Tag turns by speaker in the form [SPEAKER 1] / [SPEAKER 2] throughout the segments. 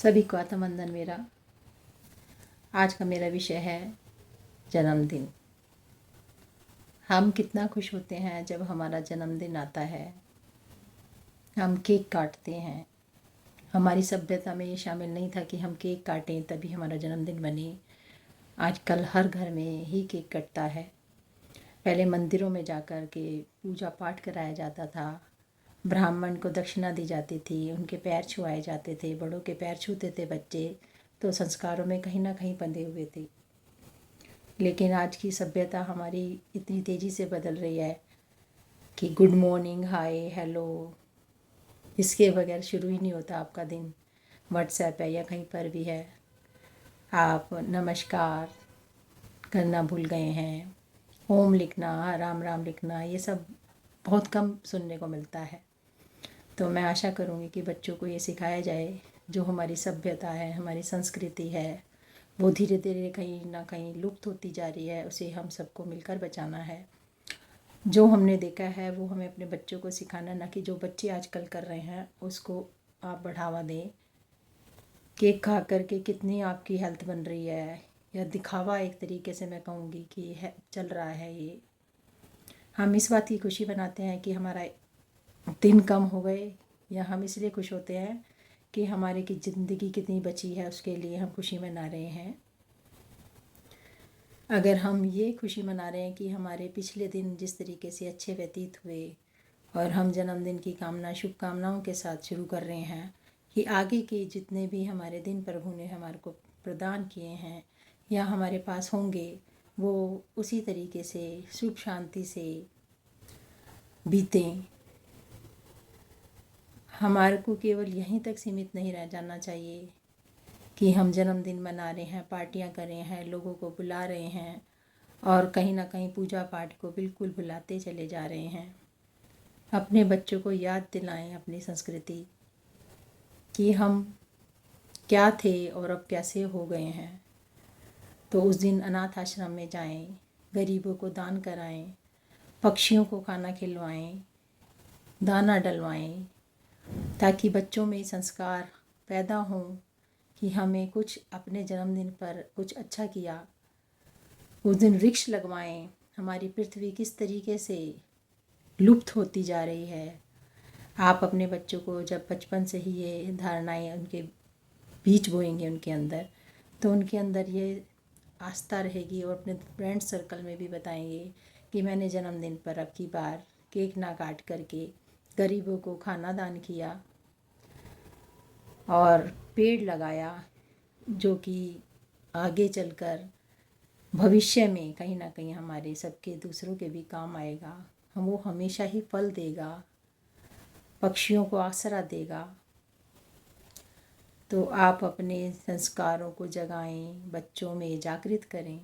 [SPEAKER 1] सभी को आत्मवंदन मेरा। आज का मेरा विषय है जन्मदिन। हम कितना खुश होते हैं जब हमारा जन्मदिन आता है, हम केक काटते हैं। हमारी सभ्यता में ये शामिल नहीं था कि हम केक काटें तभी हमारा जन्मदिन बने। आजकल हर घर में ही केक कटता है। पहले मंदिरों में जाकर के पूजा पाठ कराया जाता था, ब्राह्मण को दक्षिणा दी जाती थी, उनके पैर छुआए जाते थे, बड़ों के पैर छूते थे बच्चे, तो संस्कारों में कहीं ना कहीं बंधे हुए थे। लेकिन आज की सभ्यता हमारी इतनी तेज़ी से बदल रही है कि गुड मॉर्निंग, हाय, हेलो, इसके बगैर शुरू ही नहीं होता आपका दिन। व्हाट्सएप है या कहीं पर भी है, आप नमस्कार करना भूल गए हैं। ओम लिखना, राम राम लिखना, ये सब बहुत कम सुनने को मिलता है। तो मैं आशा करूँगी कि बच्चों को ये सिखाया जाए, जो हमारी सभ्यता है, हमारी संस्कृति है, वो धीरे धीरे कहीं ना कहीं लुप्त होती जा रही है। उसे हम सबको मिलकर बचाना है। जो हमने देखा है वो हमें अपने बच्चों को सिखाना, ना कि जो बच्चे आजकल कर रहे हैं उसको आप बढ़ावा दें। केक खा करके कितनी आपकी हेल्थ बन रही है, या दिखावा एक तरीके से मैं कहूँगी कि है चल रहा है ये। हम इस बात की खुशी मनाते हैं कि हमारा दिन कम हो गए, या हम इसलिए खुश होते हैं कि हमारे की ज़िंदगी कितनी बची है, उसके लिए हम खुशी मना रहे हैं। अगर हम ये खुशी मना रहे हैं कि हमारे पिछले दिन जिस तरीके से अच्छे व्यतीत हुए, और हम जन्मदिन की कामना शुभकामनाओं के साथ शुरू कर रहे हैं कि आगे के जितने भी हमारे दिन प्रभु ने हमारे को प्रदान किए हैं या हमारे पास होंगे, वो उसी तरीके से सुख शांति से बीतें। हमारे को केवल यहीं तक सीमित नहीं रह जाना चाहिए कि हम जन्मदिन मना रहे हैं, पार्टियां कर रहे हैं, लोगों को बुला रहे हैं, और कहीं ना कहीं पूजा पाठ को बिल्कुल भुलाते चले जा रहे हैं। अपने बच्चों को याद दिलाएं अपनी संस्कृति कि हम क्या थे और अब कैसे हो गए हैं। तो उस दिन अनाथ आश्रम में जाएं, गरीबों को दान कराएं, पक्षियों को खाना खिलवाएं, दाना डलवाएं, ताकि बच्चों में संस्कार पैदा हों कि हमें कुछ अपने जन्मदिन पर कुछ अच्छा किया। उस दिन वृक्ष लगवाएं। हमारी पृथ्वी किस तरीके से लुप्त होती जा रही है। आप अपने बच्चों को जब बचपन से ही ये धारणाएं उनके बीज बोएंगे उनके अंदर, तो उनके अंदर ये आस्था रहेगी, और अपने फ्रेंड सर्कल में भी बताएंगे कि मैंने जन्मदिन पर अब की बार केक ना काट करके गरीबों को खाना दान किया और पेड़ लगाया, जो कि आगे चलकर भविष्य में कहीं ना कहीं हमारे सबके दूसरों के भी काम आएगा। हम वो हमेशा ही फल देगा, पक्षियों को आसरा देगा। तो आप अपने संस्कारों को जगाएं, बच्चों में जागृत करें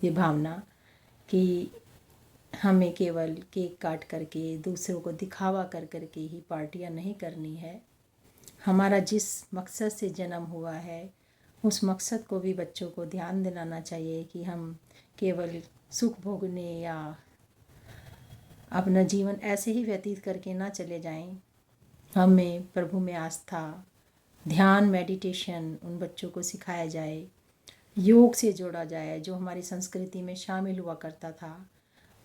[SPEAKER 1] ये भावना कि हमें केवल केक काट करके दूसरों को दिखावा कर करके ही पार्टियां नहीं करनी है। हमारा जिस मकसद से जन्म हुआ है उस मकसद को भी बच्चों को ध्यान दिलाना चाहिए कि हम केवल सुख भोगने या अपना जीवन ऐसे ही व्यतीत करके ना चले जाएं। हमें प्रभु में आस्था, ध्यान, मेडिटेशन उन बच्चों को सिखाया जाए, योग से जोड़ा जाए जो हमारी संस्कृति में शामिल हुआ करता था।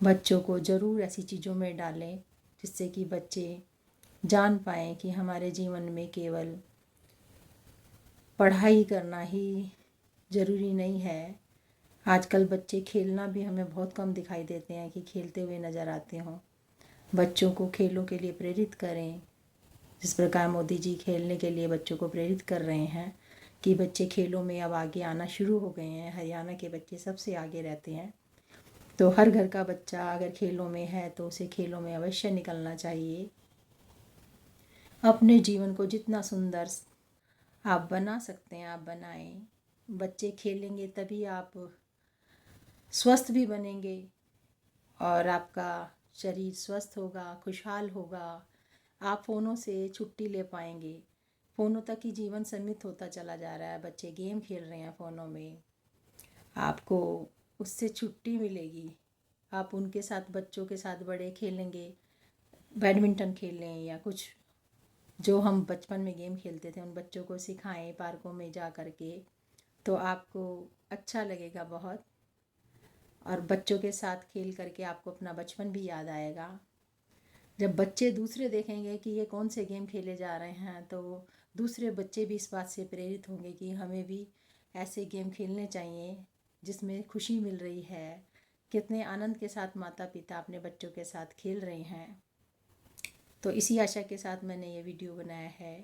[SPEAKER 1] बच्चों को ज़रूर ऐसी चीज़ों में डालें जिससे कि बच्चे जान पाएँ कि हमारे जीवन में केवल पढ़ाई करना ही ज़रूरी नहीं है। आजकल बच्चे खेलना भी हमें बहुत कम दिखाई देते हैं कि खेलते हुए नज़र आते हों। बच्चों को खेलों के लिए प्रेरित करें, जिस प्रकार मोदी जी खेलने के लिए बच्चों को प्रेरित कर रहे हैं कि बच्चे खेलों में अब आगे आना शुरू हो गए हैं। हरियाणा के बच्चे सबसे आगे रहते हैं। तो हर घर का बच्चा अगर खेलों में है तो उसे खेलों में अवश्य निकलना चाहिए। अपने जीवन को जितना सुंदर आप बना सकते हैं आप बनाएं। बच्चे खेलेंगे तभी आप स्वस्थ भी बनेंगे, और आपका शरीर स्वस्थ होगा, खुशहाल होगा। आप फ़ोनों से छुट्टी ले पाएंगे। फ़ोनों तक ही जीवन सीमित होता चला जा रहा है। बच्चे गेम खेल रहे हैं फ़ोनों में, आपको उससे छुट्टी मिलेगी। आप उनके साथ, बच्चों के साथ बड़े खेलेंगे, बैडमिंटन खेलें या कुछ जो हम बचपन में गेम खेलते थे उन बच्चों को सिखाएं पार्कों में जा कर के, तो आपको अच्छा लगेगा बहुत। और बच्चों के साथ खेल करके आपको अपना बचपन भी याद आएगा। जब बच्चे दूसरे देखेंगे कि ये कौन से गेम खेले जा रहे हैं, तो दूसरे बच्चे भी इस बात से प्रेरित होंगे कि हमें भी ऐसे गेम खेलने चाहिए जिसमें खुशी मिल रही है। कितने आनंद के साथ माता पिता अपने बच्चों के साथ खेल रहे हैं। तो इसी आशा के साथ मैंने ये वीडियो बनाया है।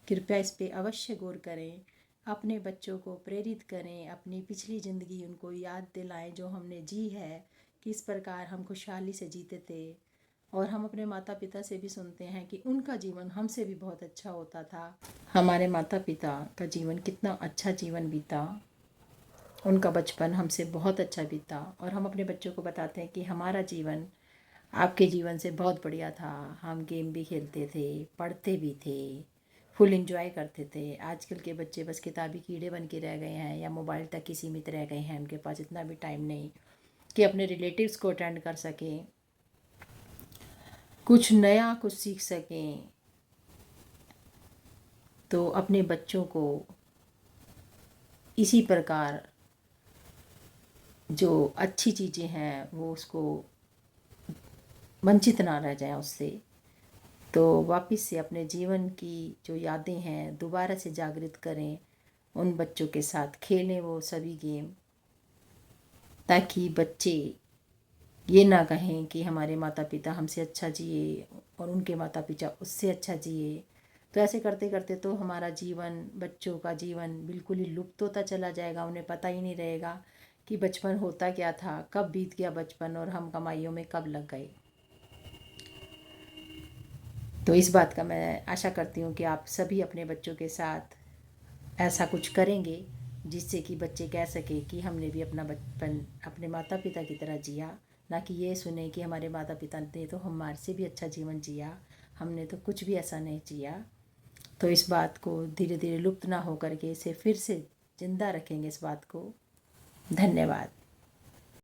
[SPEAKER 1] कृपया इस पे अवश्य गौर करें, अपने बच्चों को प्रेरित करें, अपनी पिछली ज़िंदगी उनको याद दिलाएं जो हमने जी है, किस प्रकार हम खुशहाली से जीते थे। और हम अपने माता पिता से भी सुनते हैं कि उनका जीवन हमसे भी बहुत अच्छा होता था। हमारे माता पिता का जीवन कितना अच्छा जीवन बीता, उनका बचपन हमसे बहुत अच्छा बीता। और हम अपने बच्चों को बताते हैं कि हमारा जीवन आपके जीवन से बहुत बढ़िया था। हम गेम भी खेलते थे, पढ़ते भी थे, फुल एंजॉय करते थे। आजकल के बच्चे बस किताबी कीड़े बन के रह गए हैं या मोबाइल तक ही सीमित रह गए हैं। उनके पास इतना भी टाइम नहीं कि अपने रिलेटिव्स को अटेंड कर सकें, कुछ नया कुछ सीख सकें। तो अपने बच्चों को इसी प्रकार जो अच्छी चीज़ें हैं वो उसको वंचित ना रह जाएं उससे। तो वापस से अपने जीवन की जो यादें हैं दोबारा से जागृत करें, उन बच्चों के साथ खेलें वो सभी गेम, ताकि बच्चे ये ना कहें कि हमारे माता पिता हमसे अच्छा जिए और उनके माता पिता उससे अच्छा जिए। तो ऐसे करते करते तो हमारा जीवन, बच्चों का जीवन बिल्कुल ही लुप्त होता चला जाएगा। उन्हें पता ही नहीं रहेगा कि बचपन होता क्या था, कब बीत गया बचपन और हम कमाइयों में कब लग गए। तो इस बात का मैं आशा करती हूँ कि आप सभी अपने बच्चों के साथ ऐसा कुछ करेंगे जिससे कि बच्चे कह सके कि हमने भी अपना बचपन अपने माता पिता की तरह जिया, ना कि ये सुने कि हमारे माता पिता ने तो हमारे से भी अच्छा जीवन जिया, हमने तो कुछ भी ऐसा नहीं जिया। तो इस बात को धीरे धीरे लुप्त ना हो करके इसे फिर से ज़िंदा रखेंगे इस बात को। धन्यवाद।